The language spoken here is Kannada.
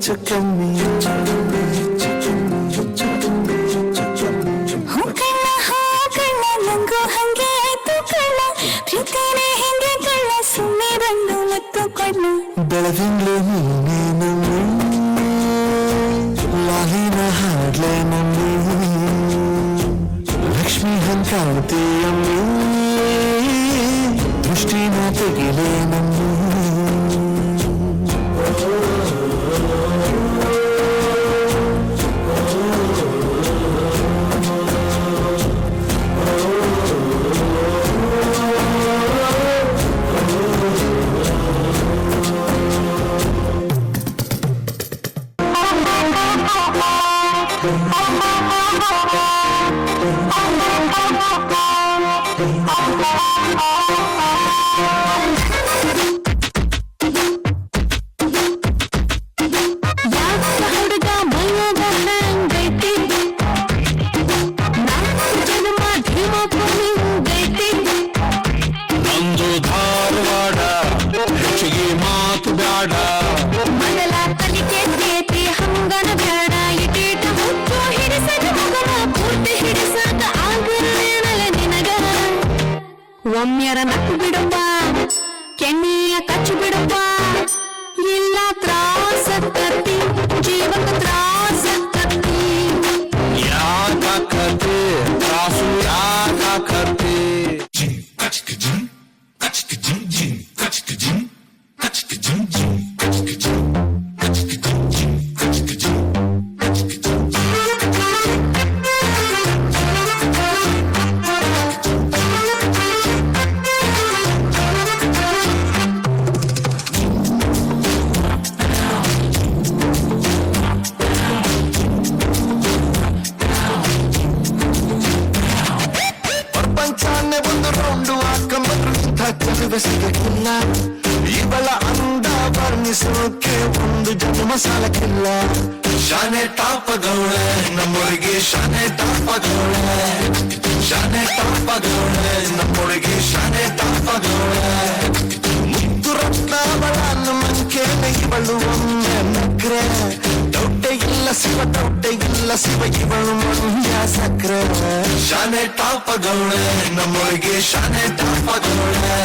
ಹೆಚ್ಚು ಕಮ್ಮಿ ಕಳ್ಳ ನಂಗೂ ಹಂಗೆ ಆಯ್ತು ಕಳ್ಳ ಪ್ರೀತಿನೇ ಹಿಂಗೆ ಕಳ್ಳ ಸುಮ್ಮನೆ ಬಂದು ಮತ್ತು ಕಳ್ಳ ಬೆಳದಿಂಗ್ಳು ನೀನೇ ನಮ್ಮಿ ಲಾಲಿನ ಹಾಡ್ಲೆ ನಮ್ಮಿ ಲಕ್ಷ್ಮಿ ಹಂಕಾಳ್ತೀಯಮ್ಮಿ ದೃಷ್ಟಿನ ತೆಗಿಲೆ ನಮ್ಮಿ ಒಮ್ಮೆರ ನಕ್ಕು ಬಿಡಪ್ಪ ಕೆಣ್ಣಿಯ ಕಚ್ಚು ಬಿಡಪ್ಪ ಇಲ್ಲ ತ್ರಾಸ ಕತ್ತಿ ಜೀವಕ ತ್ರಾಸ ಕತ್ತಿ ಯಾಕತ್ತೆ ತ್ರಾಸು ಯಾಕತ್ತೆ ಸಿಗಕ್ಕಿಲ್ಲ ಇವಳ ಅಂದ ವರ್ಣಿಸೋಕೆ ಒಂದು ಜನ್ಮ ಸಾಲಕ್ಕಿಲ್ಲ ಶಾನೆ ಟಾಪಗೌಳೆ ನಮ್ಮೊಳಗೆ ಶಾನೆ ಟಾಪಗೌಳೆ ಶಾನೆ ಟಾಪಗೌಳೆ ನಮ್ಮೊಳಗೆ ಶಾನೆ ಟಾಪಗೌಳೆ ಮುದ್ದು ರತ್ನಾವಳ ಮಂಕೇನೆ ಇವಳು ಒಮ್ಮೆ ನಕ್ರೆ ದೊಡ್ಡೆ ಇಲ್ಲ ಶಿವ ಇವಳು ಮಂಡ್ಯ ಸಕ್ರೆ ಶಾನೆ ಟಾಪಗೌಳೆ ನಮ್ಮೊಳಗೆ ಶಾನೆ ಟಾಪಗೌಳೆ